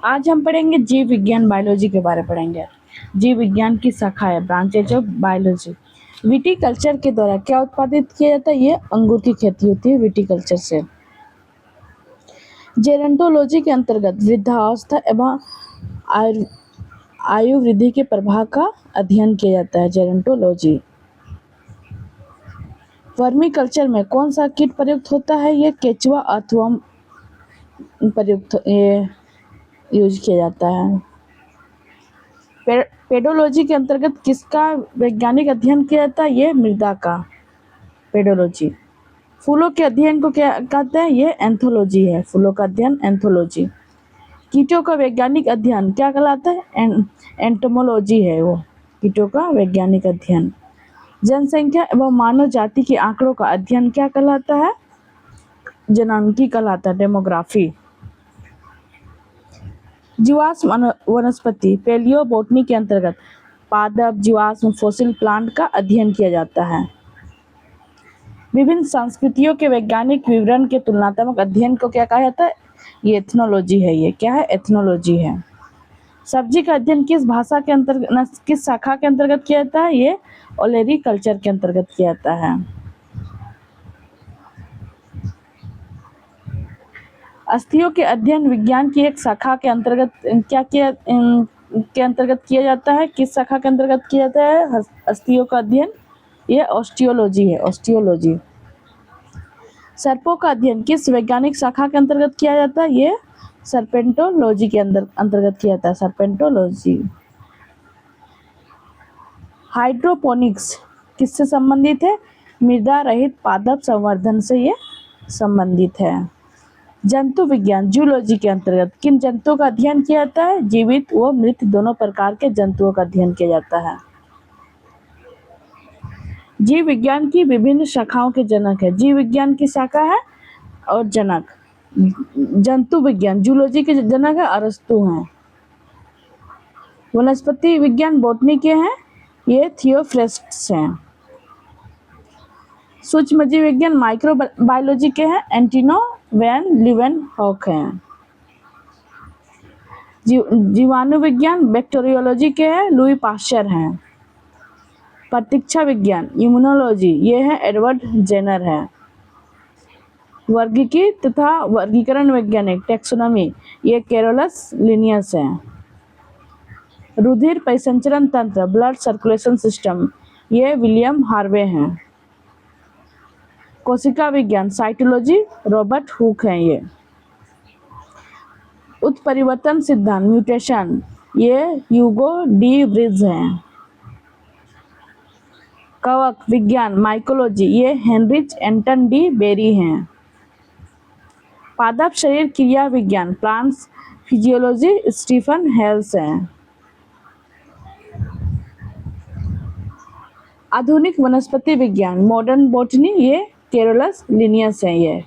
आज हम पढ़ेंगे जीव विज्ञान बायोलॉजी के बारे में पढ़ेंगे। जीव विज्ञान की शाखा है ब्रांचेज ऑफ बायोलॉजी। विटीकल्चर के द्वारा क्या उत्पादित किया जाता है? ये अंगूर की खेती होती है विटीकल्चर से। जेरंटोलॉजी के अंतर्गत वृद्धावस्था एवं आयु वृद्धि के प्रभाव का अध्ययन किया जाता है। जेरंटोलॉजी। वर्मी कल्चर में कौन सा कीट प्रयुक्त होता है? ये केचुआ अथवा प्रयुक्त ये यूज किया जाता है। पेडोलॉजी के अंतर्गत किसका वैज्ञानिक अध्ययन किया जाता है? ये मृदा का। पेडोलॉजी। फूलों के अध्ययन को क्या कहते हैं? ये एंथोलॉजी है। फूलों का अध्ययन एंथोलॉजी। कीटों का वैज्ञानिक अध्ययन क्या कहलाता है? एंटोमोलॉजी है वो। कीटों का वैज्ञानिक अध्ययन। जनसंख्या एवं मानव जाति के आंकड़ों का अध्ययन क्या कहलाता है? जनांकी कहलाता है। डेमोग्राफी। जीवाश्म वनस्पति पैलियोबोटनी के अंतर्गत पादप, जीवाश्म, फॉसिल प्लांट का अध्ययन किया जाता है। विभिन्न संस्कृतियों के वैज्ञानिक विवरण के तुलनात्मक अध्ययन को क्या कहा जाता है? ये एथनोलॉजी है। ये क्या है? एथनोलॉजी है। सब्जी का अध्ययन किस भाषा के अंतर्गत, किस शाखा के अंतर्गत किया जाता है? ये ओलेरी कल्चर के अंतर्गत किया जाता है। अस्थियों के अध्ययन विज्ञान की एक शाखा के अंतर्गत के अंतर्गत किया जाता है। किस शाखा के अंतर्गत किया जाता है अस्थियों का अध्ययन? ये ऑस्टियोलॉजी है। ऑस्टियोलॉजी। सर्पों का अध्ययन किस वैज्ञानिक शाखा के अंतर्गत किया जाता है? ये सर्पेंटोलॉजी के अंतर्गत किया जाता है। सर्पेंटोलॉजी। हाइड्रोपोनिक्स किससे संबंधित है? मृदा रहित पादप संवर्धन से ये संबंधित है। जंतु विज्ञान जूलॉजी के अंतर्गत किन जंतुओं का अध्ययन किया जाता है? जीवित व मृत दोनों प्रकार के जंतुओं का अध्ययन किया जाता है। जीव विज्ञान की विभिन्न शाखाओं के जनक है। जीव विज्ञान की शाखा है और जनक। जंतु विज्ञान जूलॉजी के जनक है अरस्तु हैं। वनस्पति विज्ञान बॉटनी के हैं, ये थियोफ्रेस्ट्स हैं। सूक्ष्म जीव विज्ञान माइक्रोबायोलॉजी के हैं, एंटिनो वैन लीवेनहॉक हैं। जीवाणु विज्ञान बैक्टीरियोलॉजी के हैं, लुई पाश्चर हैं। प्रतीक्षा विज्ञान इम्यूनोलॉजी ये है, एडवर्ड जेनर है। वर्गीकी तथा वर्गीकरण वैज्ञानिक टैक्सोनॉमी ये कैरोलस लिनियस है। रुधिर परिसंचरण तंत्र ब्लड सर्कुलेशन सिस्टम ये विलियम हार्वे हैं। कोशिका विज्ञान साइटोलॉजी रॉबर्ट हुक हैं। ये उत्परिवर्तन सिद्धांत म्यूटेशन ये ह्यूगो डी व्रिज हैं। कवक विज्ञान माइकोलॉजी ये हेनरिच एंटन डी बेरी हैं। पादप शरीर क्रिया विज्ञान प्लांट्स फिजियोलॉजी स्टीफन हेल्स हैं। आधुनिक वनस्पति विज्ञान मॉडर्न बॉटनी ये कैरोलस लिनियस है। ये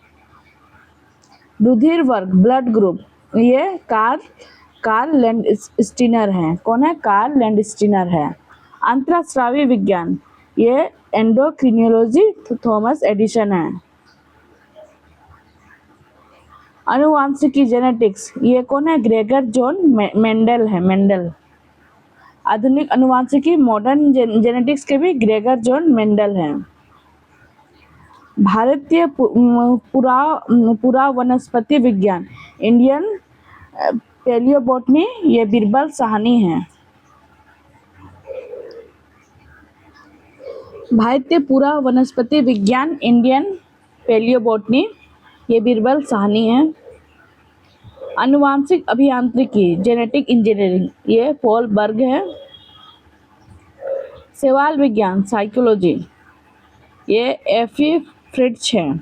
रुधिर वर्ग ब्लड ग्रुप ये कार्ल लैंडस्टीनर हैं। कौन है? कार्ल लैंडस्टीनर है। अंतःस्रावी विज्ञान ये एंडोक्रिनोलॉजी थॉमस एडिसन है। अनुवांशिकी जेनेटिक्स ये कौन है? ग्रेगर जॉन मेंडल है। मेंडल। आधुनिक अनुवांशिकी मॉडर्न जेनेटिक्स के भी ग्रेगर जॉन मेंडल हैं। भारतीय पुरा वनस्पति विज्ञान इंडियन पैलियोबोटनी ये बीरबल साहनी है। भारतीय पुरा वनस्पति विज्ञान इंडियन पैलियोबोटनी ये बीरबल साहनी है। अनुवांशिक अभियांत्रिकी जेनेटिक इंजीनियरिंग ये पॉल बर्ग है। शैवाल विज्ञान साइकोलॉजी ये एफी फ्रिट्ज है।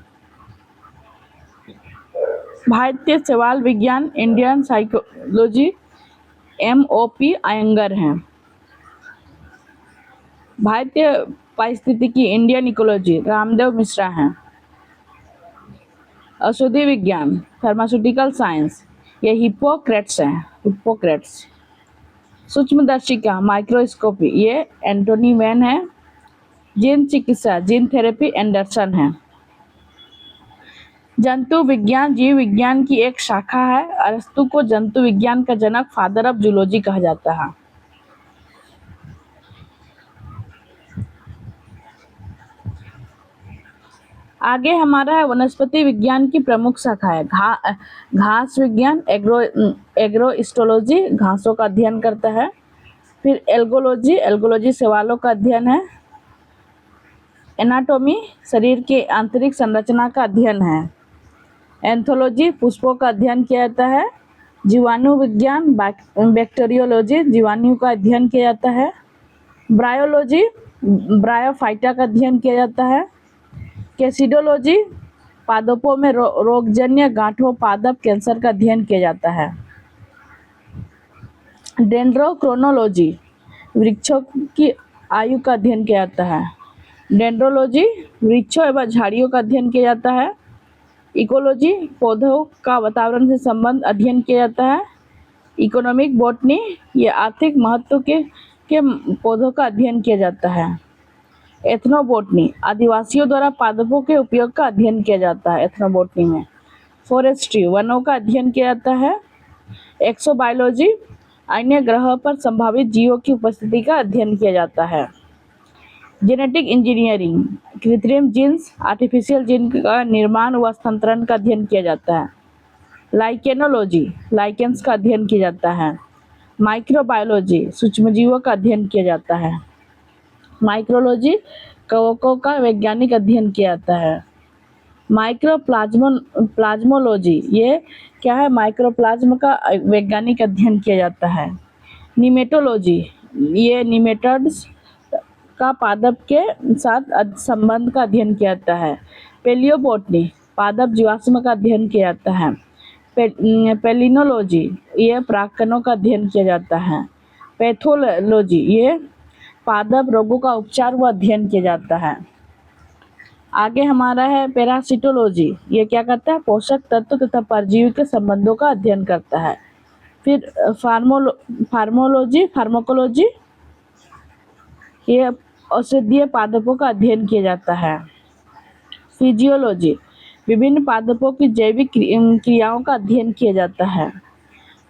भारतीय शैवाल विज्ञान इंडियन साइकोलॉजी MOP अयंगर हैं। भारतीय पारिस्थितिकी इंडियन इकोलॉजी रामदेव मिश्रा हैं। औषधि विज्ञान फार्मास्यूटिकल साइंस ये हिप्पोक्रेट्स हैं। हिप्पोक्रेट्स। सूक्ष्मदर्शिका माइक्रोस्कोपी ये एंटोनी वैन है। जीन चिकित्सा जीन थेरेपी एंडरसन है। जंतु विज्ञान जीव विज्ञान की एक शाखा है। अरस्तु को जंतु विज्ञान का जनक, फादर ऑफ जूलॉजी कहा जाता है। आगे हमारा है वनस्पति विज्ञान की प्रमुख शाखा है। घास विज्ञान, एग्रोइस्टोलॉजी घासों का अध्ययन करता है। फिर एल्गोलॉजी सवालों का अध्ययन है। एनाटॉमी शरीर के आंतरिक संरचना का अध्ययन है। एंथोलॉजी पुष्पों का अध्ययन किया जाता है। जीवाणु विज्ञान, बैक्टीरियोलॉजी जीवाणु का अध्ययन किया जाता है। ब्रायोलॉजी ब्रायोफाइटा का अध्ययन किया जाता है। कैसिडोलॉजी पादपों में रोगजन्य गांठों, पादप कैंसर का अध्ययन किया जाता है। डेंड्रोक्रोनोलॉजी वृक्षों की आयु का अध्ययन किया जाता है। डेंड्रोलॉजी वृक्षों एवं झाड़ियों का अध्ययन किया जाता है। इकोलॉजी पौधों का वातावरण से संबंध अध्ययन किया जाता है। इकोनॉमिक बॉटनी ये आर्थिक महत्व के पौधों का अध्ययन किया जाता है। एथनोबॉटनी आदिवासियों द्वारा पादपों के उपयोग का अध्ययन किया जाता है एथनोबॉटनी में। फॉरेस्ट्री वनों का अध्ययन किया जाता है। एक्सोबायोलॉजी अन्य ग्रहों पर संभावित जीवों की उपस्थिति का अध्ययन किया जाता है। जेनेटिक इंजीनियरिंग कृत्रिम जीन्स, आर्टिफिशियल जीन का निर्माण व हस्तांतरण का अध्ययन किया जाता है। लाइकेनोलॉजी लाइकेंस का अध्ययन किया जाता है। माइक्रोबायोलॉजी सूक्ष्मजीवों का अध्ययन किया जाता है। माइक्रोलॉजी कवकों का वैज्ञानिक अध्ययन किया जाता है। प्लाज्मोलॉजी ये क्या है, माइक्रोप्लाज्म का वैज्ञानिक अध्ययन किया जाता है। निमेटोलॉजी ये निमेटोड्स का पादप के साथ संबंध का अध्ययन किया जाता है। पेलियोबॉटनी पादप जीवाश्म का अध्ययन किया जाता है। पेलिनोलॉजी ये प्राक्कणों का अध्ययन किया जाता है। पैथोलॉजी ये पादप रोगों का उपचार व अध्ययन किया जाता है। आगे हमारा है पैरासिटोलॉजी ये क्या करता है, पोषक तत्व तथा परजीवी के संबंधों का अध्ययन करता है। फिर फार्माकोलॉजी ये औषधीय पादपों का अध्ययन किया जाता है। फिजियोलॉजी विभिन्न पादपों की जैविक क्रियाओं का अध्ययन किया जाता है।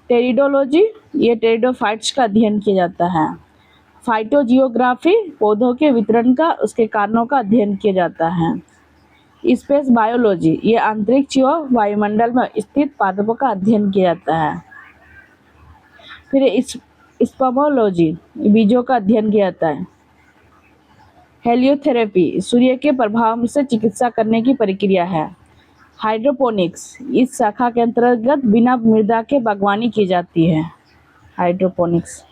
टेरिडोलॉजी ये टेरिडोफाइट्स का अध्ययन किया जाता है। फाइटोजियोग्राफी पौधों के वितरण का, उसके कारणों का अध्ययन किया जाता है। स्पेस बायोलॉजी ये अंतरिक्ष व वायुमंडल में स्थित पादपों का अध्ययन किया जाता है। फिर स्पर्मोलॉजी बीजों का अध्ययन किया जाता है। हेलियोथेरेपी सूर्य के प्रभाव से चिकित्सा करने की प्रक्रिया है। हाइड्रोपोनिक्स इस शाखा के अंतर्गत बिना मृदा के बागवानी की जाती है। हाइड्रोपोनिक्स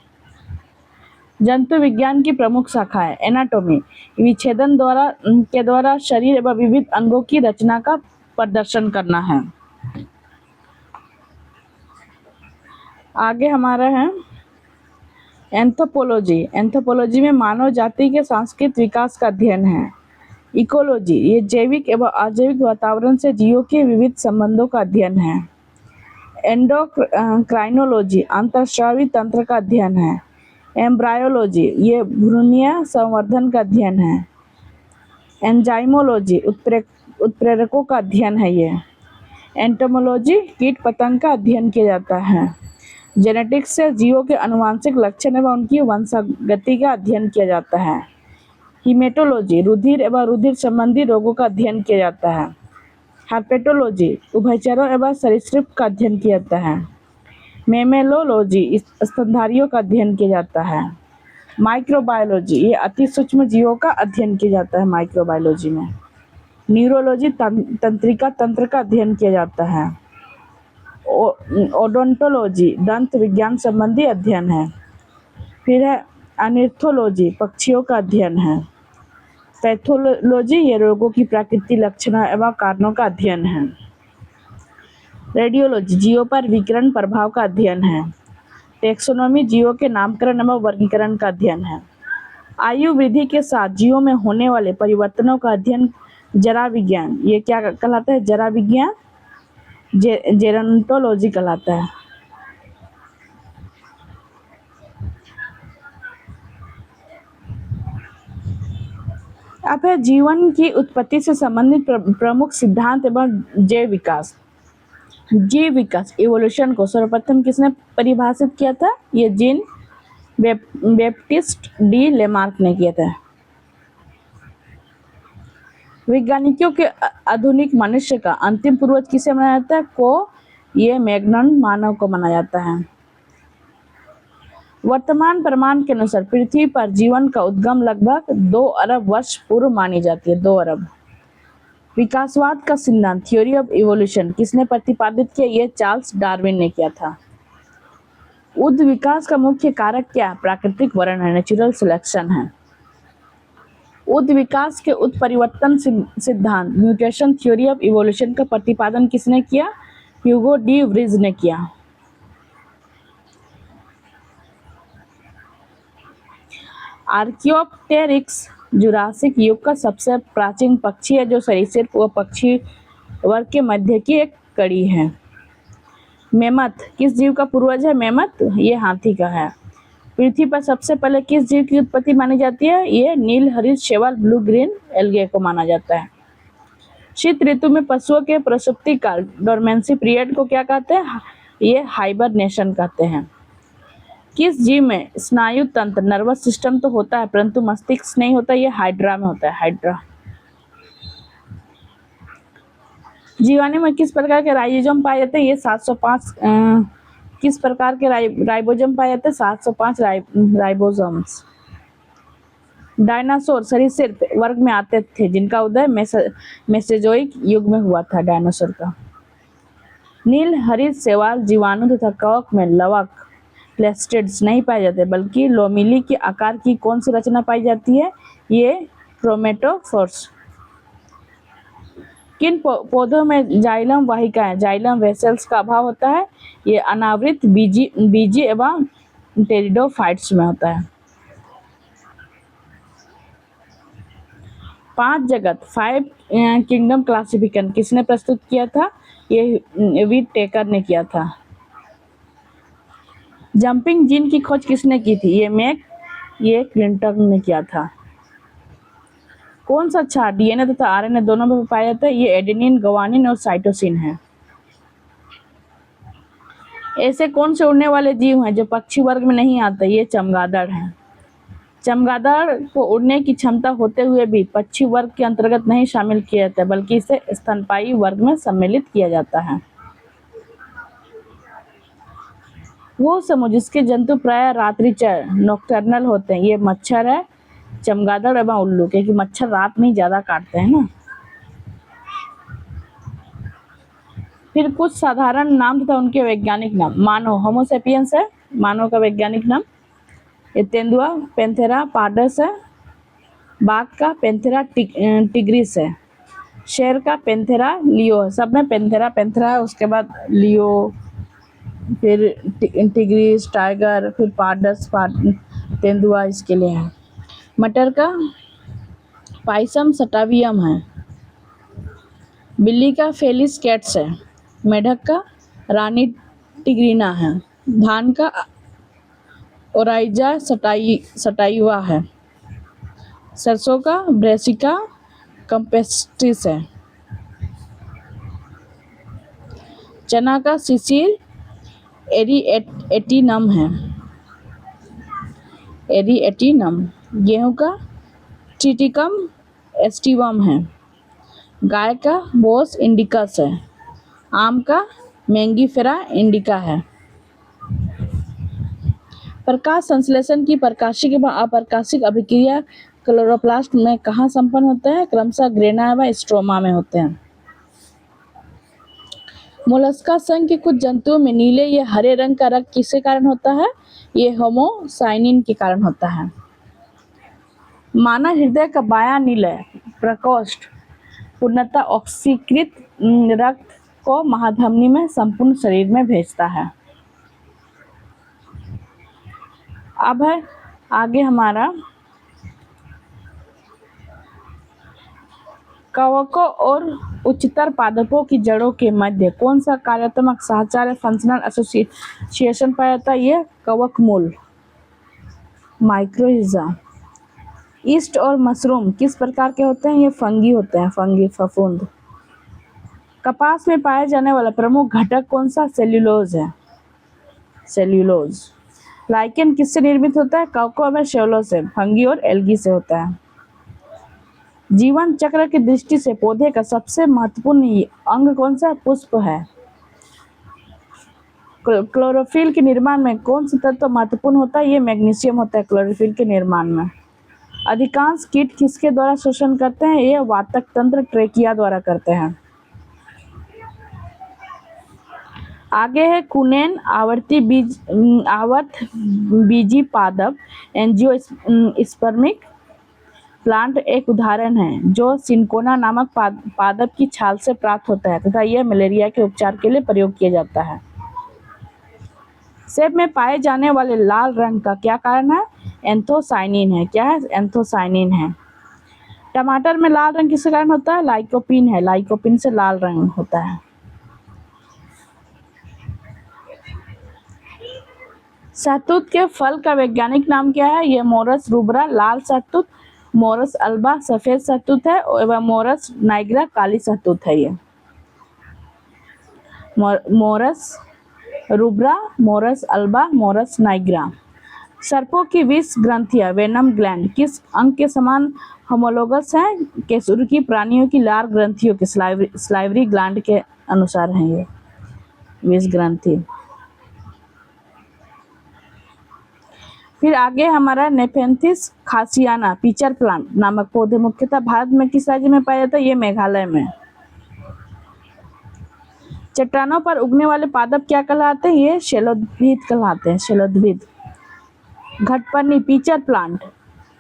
जंतु विज्ञान की प्रमुख शाखा है। एनाटॉमी विच्छेदन द्वारा शरीर एवं विविध अंगों की रचना का प्रदर्शन करना है। आगे हमारा है एंथ्रोपोलॉजी में मानव जाति के सांस्कृतिक विकास का अध्ययन है। इकोलॉजी ये जैविक एवं अजैविक वातावरण से जीवों के विविध संबंधों का अध्ययन है। एंडोक्राइनोलॉजी अंतःस्रावी तंत्र का अध्ययन है। एम्ब्रायोलॉजी ये भ्रूणीय संवर्धन का अध्ययन है। एंजाइमोलॉजी उत्प्रेरकों का अध्ययन है। ये एंटोमोलॉजी कीट पतंग का अध्ययन किया जाता है। जेनेटिक्स से जीवों के आनुवंशिक लक्षण एवं उनकी वंशागति का अध्ययन किया जाता है। हीमेटोलॉजी रुधिर एवं रुधिर संबंधी रोगों का अध्ययन किया जाता है। हर्पेटोलॉजी उभयचरों एवं सरीसृप का अध्ययन किया जाता है। मेमेलोलॉजी स्तनधारियों का अध्ययन किया जाता है। माइक्रोबायोलॉजी ये अति सूक्ष्म जीवों का अध्ययन किया जाता है माइक्रोबायोलॉजी में। न्यूरोलॉजी तंत्रिका तंत्र का अध्ययन किया जाता है। ओडोंटोलॉजी दंत विज्ञान संबंधी अध्ययन है। फिर है अनिर्थोलॉजी पक्षियों का अध्ययन है। पैथोलॉजी ये रोगों की प्राकृतिक लक्षण एवं कारणों का अध्ययन है। रेडियोलॉजी जीवों पर विकिरण प्रभाव का अध्ययन है। टेक्सोनोमी जीवों के नामकरण एवं वर्गीकरण का अध्ययन है। आयु वृद्धि के साथ जीवों में होने वाले परिवर्तनों का अध्ययन जरा विज्ञान ये क्या कहलाता है, जरा विज्ञान जेरोंटोलॉजी कहलाता है। अब है जीवन की उत्पत्ति से संबंधित प्रमुख सिद्धांत एवं जैव विकास। जीव विकास इवोल्यूशन को सर्वप्रथम किसने परिभाषित किया था? ये जीन बैप्टिस्ट डी लेमार्क ने किया था। वैज्ञानिकों के आधुनिक मनुष्य का अंतिम पूर्वज किसे माना जाता है? को ये मैग्नन मानव को माना जाता है। वर्तमान प्रमाण के अनुसार पृथ्वी पर जीवन का उद्गम लगभग 2 अरब वर्ष पूर्व मानी जाती है। 2 अरब। विकासवाद का सिद्धांत थ्योरी ऑफ इवोल्यूशन किसने प्रतिपादित किया? ये चार्ल्स डार्विन ने किया था। उद् विकास का मुख्य कारक क्या है? प्राकृतिक वर्ण है, नेचुरल सिलेक्शन है। उद् विकास के उत्परिवर्तन सिद्धांत म्यूटेशन थ्योरी ऑफ इवोल्यूशन का प्रतिपादन किसने किया? ह्यूगो डी व्रीज ने किया। आर्कियोप्टेरिक्स जुरासिक युग का सबसे प्राचीन पक्षी है जो सरीसृप व पक्षी वर्ग के मध्य की एक कड़ी है। मेमथ किस जीव का पूर्वज है? मेमथ ये हाथी का है। पृथ्वी पर सबसे पहले किस जीव की उत्पत्ति मानी जाती है? ये नील हरित शैवाल ब्लू ग्रीन एल्गे को माना जाता है। शीत ऋतु में पशुओं के प्रसुप्ति काल डोरमेंसी पीरियड को क्या कहते हैं? ये हाइबरनेशन कहते हैं। किस जीव में स्नायु तंत्र नर्वस सिस्टम तो होता है परंतु मस्तिष्क नहीं होता? ये हाइड्रा में होता है। हाइड्रा। जीवाणु में किस प्रकार के राइबोसोम पाए जाते हैं? ये 705 किस प्रकार के राइबोसोम पाए जाते हैं? 705 राइबोसोम्स। डायनासोर सरीसृप वर्ग में आते थे जिनका उदय मेसोजोइक युग में हुआ था डायनासोर का। नील हरित शैवाल जीवाणु तथा कवक में लवक प्लेस्टिड्स नहीं पाए जाते बल्कि लोमिली के आकार की कौन सी रचना पाई जाती है? ये क्रोमेटोफोर्स। किन पौधों में जाइलम वाहिकाएं जाइलम वेसल्स का अभाव होता है? ये अनावृत बीजी एवं टेरिडोफाइट्स में होता है। 5 जगत 5 किंगडम क्लासिफिकेशन किसने प्रस्तुत किया था? ये वी टेकर ने किया था। जंपिंग जीन की खोज किसने की थी? ये क्लिंटन ने किया था। कौन सा क्षार डीएनए तथा आरएनए दोनों में पाया जाता है? ये एडेनिन ग्वानिन और साइटोसिन है। ऐसे कौन से उड़ने वाले जीव हैं जो पक्षी वर्ग में नहीं आते? ये चमगादड़ हैं। चमगादड़ को उड़ने की क्षमता होते हुए भी पक्षी वर्ग के अंतर्गत नहीं शामिल किया जाता बल्कि इसे स्तनपायी वर्ग में सम्मिलित किया जाता है। वो समूह जिसके जंतु प्राय रात्रिचर नॉक्टर्नल होते हैं, ये मच्छर है, चमगादड़ एवं उल्लू, क्योंकि मच्छर रात में ज़्यादा काटते हैं ना। फिर कुछ साधारण नाम तथा उनके वैज्ञानिक नाम। मानव होमोसेपियंस है, मानव का वैज्ञानिक नाम। ये तेंदुआ पैंथेरा पार्डस है। बाघ का पैंथेरा टिग्रिस है। शेर का पैंथेरा लियो है। सब में पैंथेरा पैंथेरा है, उसके बाद लियो, फिर टिग्रिस टाइगर, फिर पार्डस तेंदुआ इसके लिए है। मटर का पाइसम सटावियम है। बिल्ली का फेलिस कैट्स है। मेढक का रानी टिग्रिना है। धान का ओराइजा सटाइवा है। सरसों का ब्रेसिका कंपेस्टिस है। चना का सिसिल एरिएटिनम है। एरिएटिनम। गेहूं का ट्रिटिकम एस्टिवम है। गाय का बोस इंडिकस है। आम का मैंगीफेरा इंडिका है। प्रकाश संश्लेषण की प्रकाशिक एवं अप्रकाशिक अभिक्रिया क्लोरोप्लास्ट में कहाँ संपन्न होता है? क्रमशः ग्रेना एवं स्ट्रोमा में होते हैं। मोलस्का संघ के कुछ जंतुओं में नीले या हरे रंग का रक्त किसके कारण होता है? ये होमोसाइनिन के कारण होता है। मानव हृदय का बायां निलय प्रकोष्ठ पूर्णतः ऑक्सीकृत रक्त को महाधमनी में संपूर्ण शरीर में भेजता है। अब है आगे हमारा कवकों और उच्चतर पादपों की जड़ों के मध्य कौन सा कार्यात्मक साहचर्य फंक्शनल एसोसिएशन पाया जाता है? ये कवक मूल माइक्रोहिजा। ईस्ट और मशरूम किस प्रकार के होते हैं? ये फंगी होते हैं, फंगी, फफूंद। कपास में पाया जाने वाला प्रमुख घटक कौन सा? सेल्यूलोज है, सेल्यूलोज। लाइकेन किससे निर्मित होता है? कोको व शैवालों से, फंगी और एल्गी से होता है। जीवन चक्र की दृष्टि से पौधे का सबसे महत्वपूर्ण अंग कौन सा? पुष्प है। क्लोरोफिल के निर्माण में कौन सा तत्व महत्वपूर्ण होता है? ये मैग्नीशियम होता है क्लोरोफिल के निर्माण में। अधिकांश कीट किसके द्वारा शोषण करते हैं? ये वातक तंत्र, ट्रेकिया द्वारा करते हैं। आगे है कुनेन आवर्त बीजी पादप, एंजियोस्पर्मिक प्लांट एक उदाहरण है जो सिनकोना नामक पादप की छाल से प्राप्त होता है तथा यह मलेरिया के उपचार के लिए प्रयोग किया जाता है। सेब में पाए जाने वाले लाल रंग का क्या कारण है? एंथोसाइनिन है। क्या है? एंथोसाइनिन है। टमाटर में लाल रंग किसके कारण होता है? लाइकोपिन है, लाइकोपिन से लाल रंग होता है। शहतूत के फल का वैज्ञानिक नाम क्या है? ये मोरस रूब्रा लाल शहतूत, मोरस अल्बा सफेद शहतूत है एवं मोरस नाइग्रा काली शहतूत है। ये Morus rubra, Morus alba, Morus nigra. सर्पों की विष ग्रंथियां, वेनम ग्लैंड, किस अंग के समान होमोलोगस हैं? केसुर की प्राणियों की लार ग्रंथियों के, स्लाइवरी ग्लैंड के अनुसार हैं ये विष ग्रंथि। फिर आगे हमारा नेफेंथिस खासियाना पीचर प्लांट नामक पौधे मुख्यतः भारत में किस राज्य में पाया जाता है? ये मेघालय में। चट्टानों पर उगने वाले पादप क्या कहलाते हैं? ये शैलोद्भिद कहलाते हैं, शैलोद्भिद। घटपर्णी पीचर प्लांट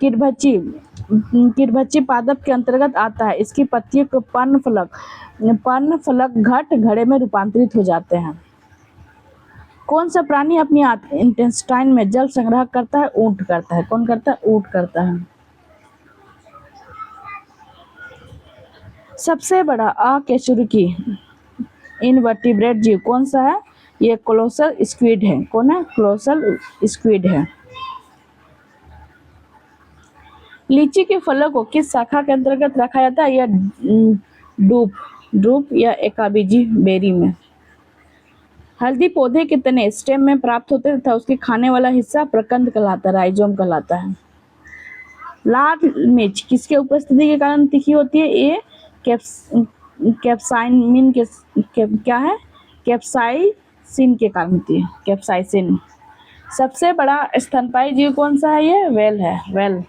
किरभच्ची पादप के अंतर्गत आता है। इसकी पत्तियों को पर्णफलक घट घड़े में रूपांतरित हो जाते हैं। कौन सा प्राणी अपनी इंटेस्टाइन में जल संग्रह करता है? ऊंट करता है। कौन करता है? ऊंट करता है। सबसे बड़ा अकशेरुकी इनवर्टिब्रेट जीव कौन सा है? ये कोलोसल स्क्विड है। कौन है? कोलोसल स्क्विड है। लीची के फलों को किस शाखा के अंतर्गत रखा जाता है? यह ड्रूप या एकाबीजी बेरी में। हल्दी पौधे के तने स्टेम में प्राप्त होते तथा उसके खाने वाला हिस्सा प्रकंद कहलाता है, राइजोम कहलाता है। लाल मिर्च किसके उपस्थिति के कारण तीखी होती है? ये कैप्साइसिन क्या है? कैप्साइसिन के कारण होती है, कैप्साइसिन। सबसे बड़ा स्तनपायी जीव कौन सा है? ये वेल है, वेल।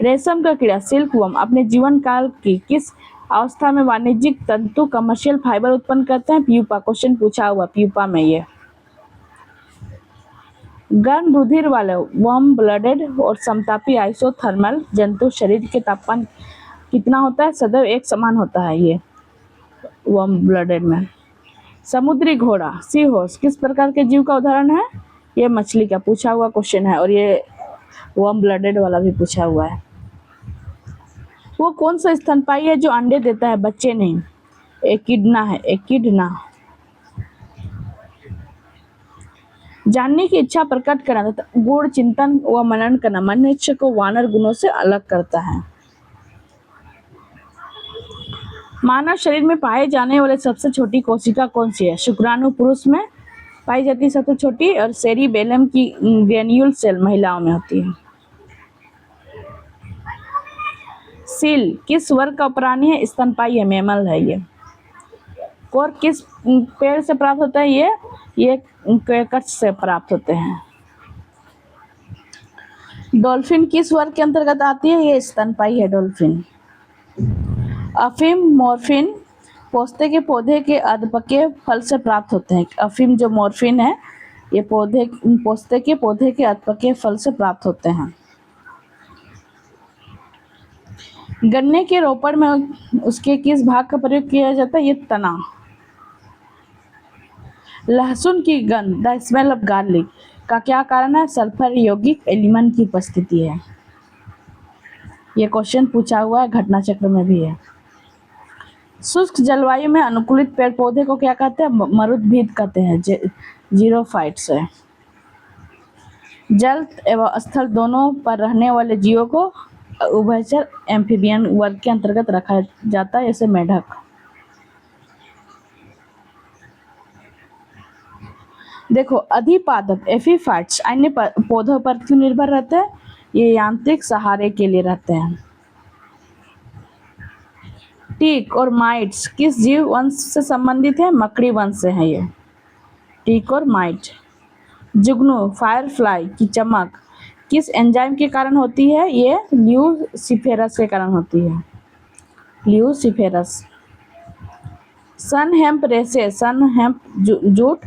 रेशम का कीड़ा सिल्कवर्म अपने जीवन काल की किस अवस्था में वाणिज्यिक तंतु कमर्शियल फाइबर उत्पन्न करते हैं? प्यूपा। क्वेश्चन पूछा हुआ प्यूपा में। ये गर्म रुधिर वाले वार्म ब्लडेड और समतापी आइसोथर्मल जंतु शरीर के तापमान कितना होता है? सदैव एक समान होता है ये वार्म ब्लडेड में। समुद्री घोड़ा सी हॉर्स किस प्रकार के जीव का उदाहरण है? ये मछली का पूछा हुआ क्वेश्चन है और ये वार्म ब्लडेड वाला भी पूछा हुआ है। वो कौन सा स्तनपायी है जो अंडे देता है, बच्चे नहीं? एकिडना है, एकिडना। जानने की इच्छा प्रकट करना तथा गूढ़ चिंतन व मनन करना मनुष्य को वानर गुणों से अलग करता है। मानव शरीर में पाए जाने वाले सबसे छोटी कोशिका कौन सी है? शुक्राणु पुरुष में पाई जाती है सबसे छोटी और सेरिबेलम की ग्रेन्यूल सेल महिलाओं में होती है। सील किस वर्ग का प्राणी है? स्तनपायी है, मैमल है ये। और किस पेड़ से प्राप्त होता है? ये कैकट्स से प्राप्त होते हैं। डॉल्फिन किस वर्ग के अंतर्गत आती है? ये स्तनपायी है डॉल्फिन। अफीम मॉर्फिन पोस्ते के पौधे के अधपके फल से प्राप्त होते हैं। अफीम जो मॉर्फिन है ये पोस्ते के पौधे के अधपके फल से प्राप्त होते हैं। गन्ने के रोपण में उसके किस भाग का प्रयोग किया जाता है? ये तना। लहसुन की गंध द स्मेल ऑफ गार्लिक का क्या कारण है? सल्फर यौगिक एलिमेंट की उपस्थिति है। ये क्वेश्चन पूछा हुआ है, घटना चक्र में भी है। शुष्क जलवायु में अनुकूलित पेड़ पौधे को क्या कहते हैं? मरुद्भिद कहते हैं, जीरोफाइट्स है। जल एवं स्थल दोनों पर रहने वाले जीवों को उभयचर एम्फीबियन वर्ग के अंतर्गत रखा जाता है, जैसे मेढक। देखो, अधिपादप एफिफाइट्स अन्य पौधों पर क्यों निर्भर रहते हैं? ये यांत्रिक सहारे के लिए रहते हैं। टिक और माइट्स किस जीव वंश से संबंधित है? मकड़ी वंश से है ये, टिक और माइट। जुगनू फायरफ्लाई की चमक किस एंजाइम के कारण होती है? ये ल्यूसिफेरस के कारण होती है, ल्यूसिफेरस। सन हेम्प रेसे, सन हेम्प जूट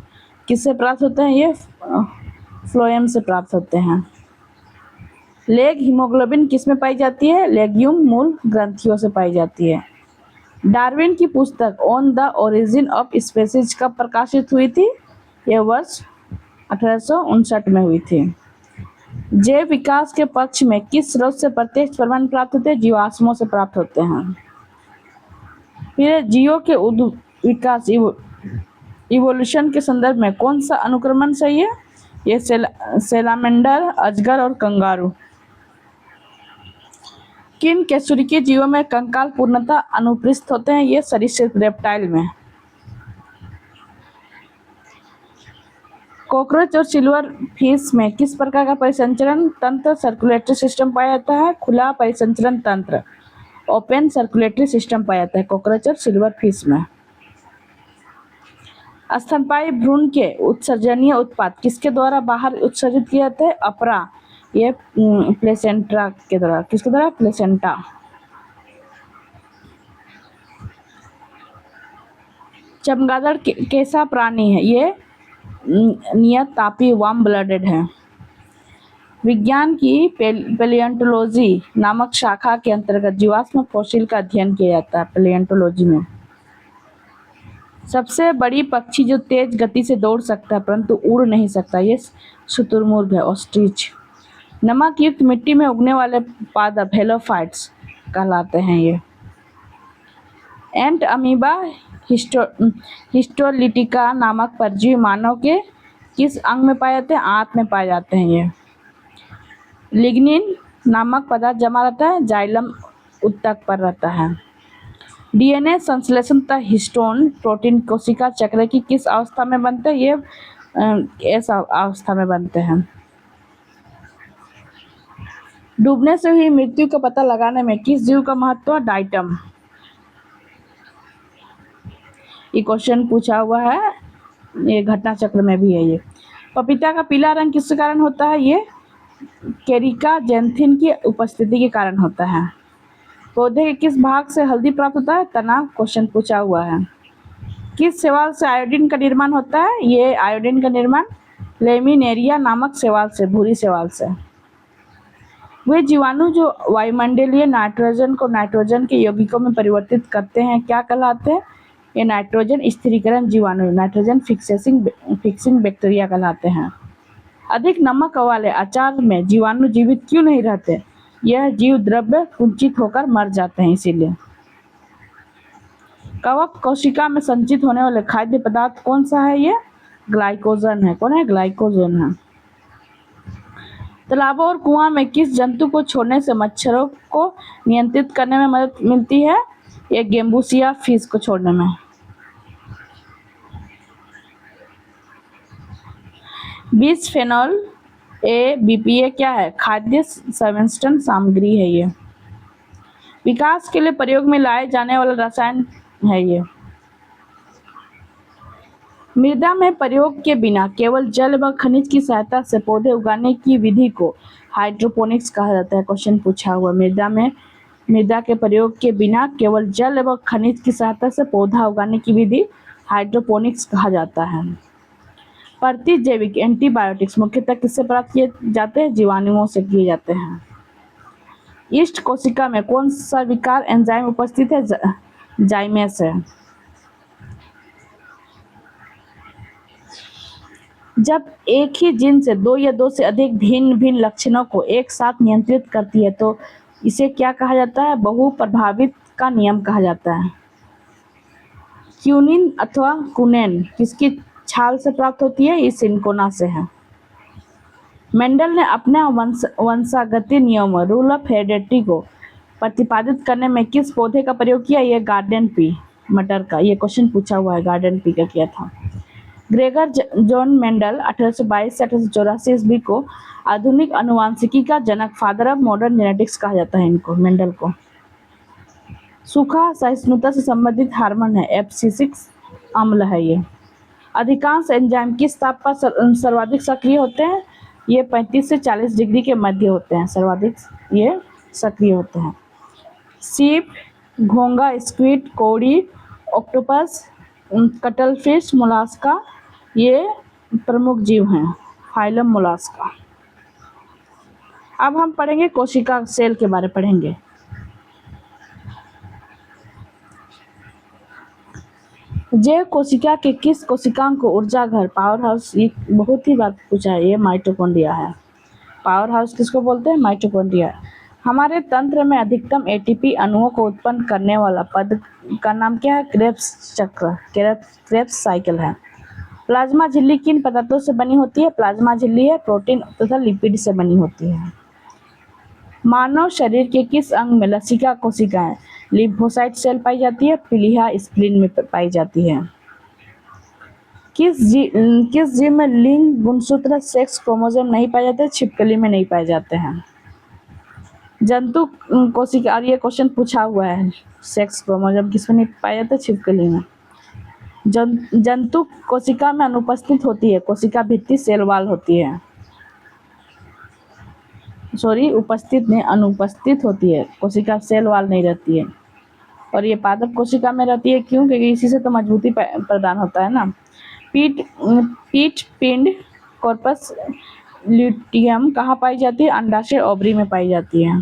किससे प्राप्त होते हैं? ये फ्लोएम से प्राप्त होते हैं। लेग हीमोग्लोबिन किस में पाई जाती है? लेग्यूम मूल ग्रंथियों से पाई जाती है। डार्विन की पुस्तक on the origin of species कब प्रकाशित हुई थी? यह वर्ष 1859 में हुई थी। जैव विकास के पक्ष में किस स्रोत से प्रत्यक्ष प्रमाण प्राप्त होते हैं? जीवाश्मों से प्राप्त होते हैं। फिर जीवों के विकास इवोल्यूशन के संदर्भ में कौन सा अनुक्रमण सही है? ये सैलामेंडर, अजगर और कंगारू। किन कशेरुकी जीवों में कंकाल पूर्णतः अनुपस्थित होते हैं? ये सरीसृप रेप्टाइल में। कॉकरोच और सिल्वर फिश में किस प्रकार का परिसंचरण तंत्र सर्कुलेटरी सिस्टम पाया जाता है? खुला परिसंचरण तंत्र, ओपन सर्कुलेटरी सिस्टम पाया जाता है कॉकरोच और सिल्वर फिश में। स्तनपायी भ्रूण के उत्सर्जनीय उत्पाद किसके द्वारा बाहर उत्सर्जित किए जाते हैं? अपरा, ये प्लेसेंटा के द्वारा। किसके द्वारा? प्लेसेंटा। चमगादड़ कैसा प्राणी है? ये नियत तापी वार्म ब्लडेड है। विज्ञान की पैलियोंटोलॉजी नामक शाखा के अंतर्गत जीवाश्म फॉसिल का अध्ययन किया जाता है, पैलियोंटोलॉजी में। सबसे बड़ी पक्षी जो तेज गति से दौड़ सकता है परंतु उड़ नहीं सकता, ये शुतुरमुर्ग है, ऑस्ट्रिच। नमक युक्त मिट्टी में उगने वाले पादप हेलोफाइट्स कहलाते हैं ये। एंट अमीबा हिस्टोलिटिका नामक परजीवी मानव के किस अंग में पाए जाते हैं? आंत में पाए जाते हैं ये। लिग्निन नामक पदार्थ जमा रहता है, जाइलम उत्तक पर रहता है। डीएनए संश्लेषण तथा हिस्टोन प्रोटीन कोशिका चक्र की किस अवस्था में बनते हैं? ये इस अवस्था में बनते हैं। डूबने से हुई मृत्यु का पता लगाने में किस जीव का महत्व? डाइटम। ये क्वेश्चन पूछा हुआ है, ये घटना चक्र में भी है ये। पपीता का पीला रंग किस कारण होता है? ये केरिका जेंथिन की उपस्थिति के कारण होता है। पौधे के किस भाग से हल्दी प्राप्त होता है? तना। क्वेश्चन पूछा हुआ है। किस शैवाल से आयोडीन का निर्माण होता है? ये आयोडीन का निर्माण लेमिनेरिया नामक शैवाल से, भूरी शैवाल से। वे जीवाणु जो वायुमंडलीय नाइट्रोजन को नाइट्रोजन के यौगिकों में परिवर्तित करते हैं क्या कहलाते हैं? ये नाइट्रोजन स्थिरीकरण जीवाणु, नाइट्रोजन फिक्सिंग बैक्टीरिया कहलाते हैं। अधिक नमक वाले अचार में जीवाणु जीवित क्यों नहीं रहते? यह जीव द्रव्य कुंचित होकर मर जाते हैं, इसीलिए। कवक कोशिका में संचित होने वाले खाद्य पदार्थ कौन सा है? ये ग्लाइकोजन है। कौन है? ग्लाइकोजन है। तालाबों और कुआं में किस जंतु को छोड़ने से मच्छरों को नियंत्रित करने में मदद मिलती है? ये गेम्बूसिया फिश को छोड़ने में। बिसफेनॉल ए बीपीए क्या है? खाद्य संवेष्टन सामग्री है ये। विकास के लिए प्रयोग में लाए जाने वाला रसायन है ये। मृदा में प्रयोग के बिना केवल जल व खनिज की सहायता से पौधे उगाने की विधि को हाइड्रोपोनिक्स कहा जाता है। क्वेश्चन पूछा हुआ, मृदा के प्रयोग के बिना केवल जल व खनिज की सहायता से पौधा उगाने की विधि हाइड्रोपोनिक्स कहा जाता है। प्रतिजैविक एंटीबायोटिक्स मुख्यतः किससे प्राप्त किए जाते हैं? जीवाणुओं से किए जाते हैं। ईस्ट कोशिका में कौन सा विकार एंजाइम उपस्थित है? जाइमेस है। जब एक ही जीन से दो या दो से अधिक भिन्न भिन्न लक्षणों को एक साथ नियंत्रित करती है तो इसे क्या कहा जाता है? बहु प्रभावित का नियम कहा जाता है। क्यूनिन अथवा कुनेन किसकी छाल से प्राप्त होती है? ये सिनकोना से है। मेंडल ने अपने वंशागति नियम रूल ऑफ हेरिडिटी को प्रतिपादित करने में किस पौधे का प्रयोग किया? ये गार्डन पी, मटर का। ये क्वेश्चन पूछा हुआ है, गार्डन पी का किया था। ग्रेगर जॉन मेंडल 1822 से 1884 ईस्वी को आधुनिक अनुवांशिकी का जनक, फादर ऑफ मॉडर्न जेनेटिक्स कहा जाता है इनको, मेंडल को। सूखा सहिष्णुता से संबंधित हार्मोन है F6 अम्ल है ये। अधिकांश एंजाइम किस ताप पर सर्वाधिक सक्रिय होते हैं? ये 35 से 40 डिग्री के मध्य होते हैं, सर्वाधिक ये सक्रिय होते हैं। सीप, घोंगा, स्क्विड, कौड़ी, ऑक्टोपस, कटलफिश, मोलास्का ये प्रमुख जीव हैं, फाइलम मोलास्का। अब हम पढ़ेंगे कोशिका सेल के बारे में पढ़ेंगे। जैव कोशिका के किस कोशिकांग को ऊर्जा घर, पावर हाउस, ये बहुत ही बात पूछा है, ये माइटोकॉन्ड्रिया है। पावर हाउस किसको बोलते हैं? माइटोकॉन्ड्रिया। हमारे तंत्र में अधिकतम एटीपी अणुओं को उत्पन्न करने वाला पद का नाम क्या है? क्रेब्स चक्र, क्रेब्स साइकिल है। प्लाज्मा झिल्ली किन पदार्थों से बनी होती है? प्लाज्मा झिल्ली है प्रोटीन तथा लिपिड से बनी होती है। मानव शरीर के किस अंग में लसिका कोशिकाएं, लिम्फोसाइट सेल पाई जाती है? प्लीहा स्प्लीन में पाई जाती है। किस जीव में लिंग गुणसूत्र सेक्स क्रोमोसोम नहीं पाए जाते? छिपकली में नहीं पाए जाते हैं। जंतु कोशिका, और ये क्वेश्चन पूछा हुआ है, सेक्स क्रोमोसोम किसमें नहीं पाए जाते? छिपकली में। जंतु कोशिका में अनुपस्थित होती है, कोशिका भित्ति सेल वाल होती है। उपस्थित नहीं, अनुपस्थित होती है, कोशिका सेल वाल नहीं रहती है। और ये पादप कोशिका में रहती है, क्यों? क्योंकि इसी से तो मजबूती प्रदान होता है ना। पीठ पिंड कॉर्पस ल्यूटियम कहाँ पाई जाती है? अंडाशय ओवरी में पाई जाती है।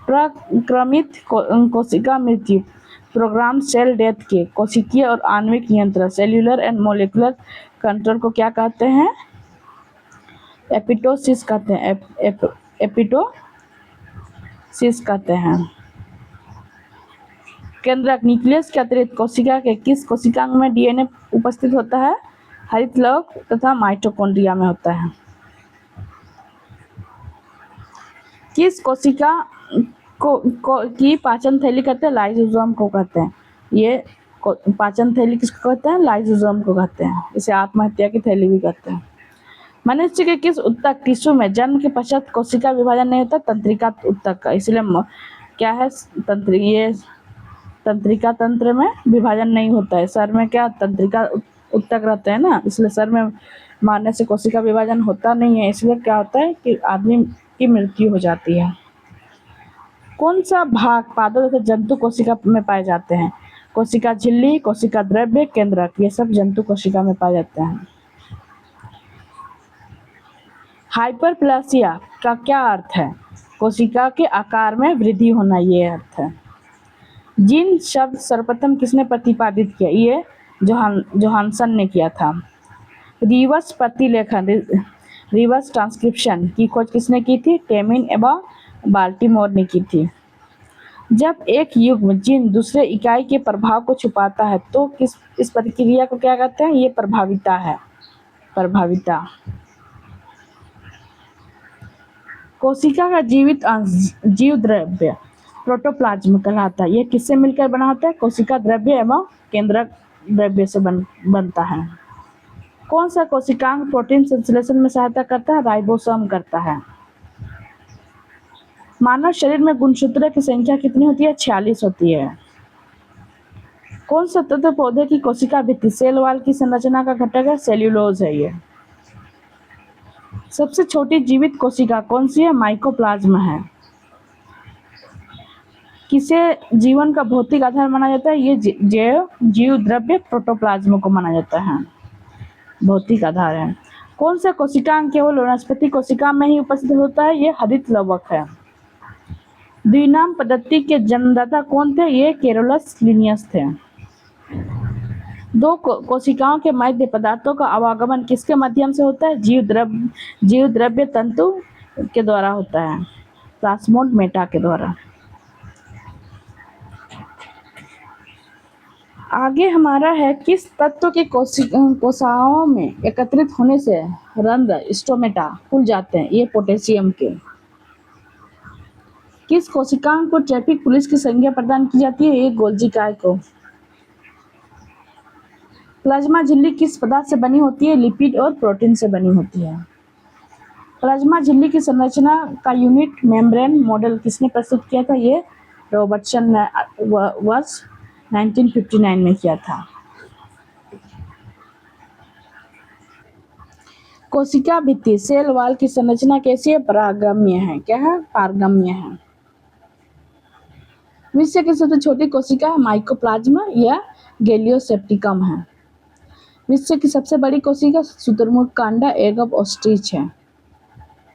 प्रक्रमित कोशिका मृत्यु, प्रोग्राम सेल डेथ के कोशिकीय और आणविक नियंत्रण, सेल्यूलर एंड मोलिकुलर कंट्रोल को क्या कहते हैं? एपिटोसिस कहते हैं, एपिटोसिस कहते हैं। केंद्रक न्यूक्लियस के अतिरिक्त कोशिका के किस कोशिकांग में डीएनए उपस्थित होता है? हरित लौक तथा माइटोकॉन्ड्रिया में होता है। किस कोशिका की पाचन थैली कहते हैं? लाइसोसोम को कहते हैं। ये पाचन थैली किसको कहते हैं? लाइसोसोम को कहते हैं। इसे आत्महत्या की थैली भी कहते हैं। मनुष्य के किस ऊतक टिश्यू में जन्म के पश्चात कोशिका विभाजन नहीं होता? तंत्रिका ऊतक का। इसलिए क्या है? तंत्रिका तंत्र में विभाजन नहीं होता है। सर में क्या तंत्रिका ऊतक रहते हैं ना, इसलिए सर में मारने से कोशिका विभाजन होता नहीं है। इसलिए क्या होता है कि आदमी की मृत्यु हो जाती है। कौन सा भाग पादप तथा जंतु कोशिका में पाए जाते हैं? कोशिका झिल्ली, कोशिका द्रव्य, केंद्रक, ये सब जंतु कोशिका में पाए जाते हैं। हाइपरप्लासिया का क्या अर्थ है? कोशिका के आकार में वृद्धि होना, ये अर्थ है। जीन शब्द सर्वप्रथम किसने प्रतिपादित किया? ये जोहानसन ने किया था। रिवर्स प्रतिलेखन, रिवर्स ट्रांसक्रिप्शन की खोज किसने की थी? टेमिन एवं बाल्टीमोर ने की थी। जब एक युग्म जीन दूसरे इकाई के प्रभाव को छुपाता है तो इस प्रक्रिया को क्या कहते हैं? ये प्रभाविता है, प्रभाविता। कोशिका का जीवित अंश जीव द्रव्य प्रोटोप्लाज्म कहलाता है। ये किससे मिलकर बना होता है? कोशिका द्रव्य एवं केंद्रक द्रव्य से बनता है। कौन सा कोशिकांग प्रोटीन संश्लेषण में सहायता करता है? राइबोसोम करता है। मानव शरीर में गुणसूत्रों की संख्या कितनी होती है? 46 होती है। कौन सा तत्व पौधे की कोशिका भित्ति सेल वाल की संरचना का घटक है? सेल्यूलोज है ये। सबसे छोटी जीवित कोशिका कौन सी है? माइकोप्लाज्मा है। किसे जीवन का भौतिक आधार माना जाता है? ये जीव द्रव्य प्रोटोप्लाज्म को माना जाता है, भौतिक आधार है। कौन सा कोशिकांग केवल वनस्पति कोशिका में ही उपस्थित होता है? ये हरित लवक है। द्विनाम पद्धति के जन्मदाता कौन थे? ये केरोलस लिनियस थे। दो कोशिकाओं के मध्य पदार्थों का आवागमन किसके माध्यम से होता है? जीव द्रव्य तंतु के द्वारा होता है, प्लास्मोड मेटा के द्वारा। आगे हमारा है, किस तत्व के कोशिकाओं में एकत्रित होने से रंध्र स्टोमेटा खुल जाते हैं? ये पोटेशियम के। किस कोशिकांग को ट्रैफिक पुलिस की संज्ञा प्रदान की जाती है? ये गोल्जी काय को। प्लाज्मा झिल्ली किस पदार्थ से बनी होती है? लिपिड और प्रोटीन से बनी होती है। प्लाज्मा झिल्ली की संरचना का यूनिट मेम्ब्रेन मॉडल किसने प्रस्तुत किया था? ये रॉबर्टसन ने वर्ष 1959 में किया था। कोशिका भित्ति सेल वॉल की संरचना कैसी है? पारगम्य है। क्या है? पारगम्य है। विश्व की सबसे छोटी कोशिका माइकोप्लाज्मा या गैलियोसेप्टिकम है। विश्व की सबसे बड़ी कोशिका शुतुरमुर्ग का अंडा एग ऑफ ऑस्ट्रिच है।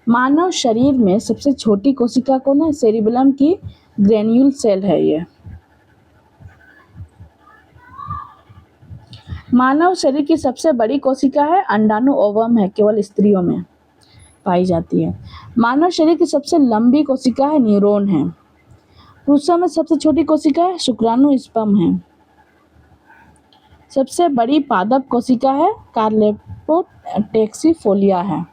मानव शरीर में सबसे छोटी कोशिका कौन है? सेरिबेलम की ग्रेन्यूल सेल है ये। मानव शरीर की सबसे बड़ी कोशिका है अंडाणु ओवम है, केवल स्त्रियों में पाई जाती है। मानव शरीर की सबसे लंबी कोशिका है न्यूरॉन है। पुरुषों में सबसे छोटी कोशिका है शुक्राणु स्पर्म है। सबसे बड़ी पादप कोशिका है कार्लेपोटेक्सीफोलिया है।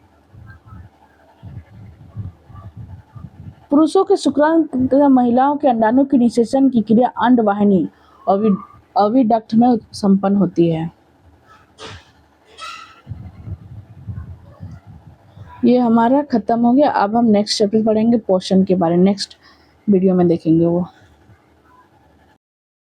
पुरुषों के शुक्राणु तथा महिलाओं के अंडाणु की निषेचन की क्रिया अंडवाहिनी ओविडक्ट में संपन्न होती है। ये हमारा खत्म हो गया। अब हम नेक्स्ट चैप्टर पढ़ेंगे पोषण के बारे में, नेक्स्ट वीडियो में देखेंगे वो।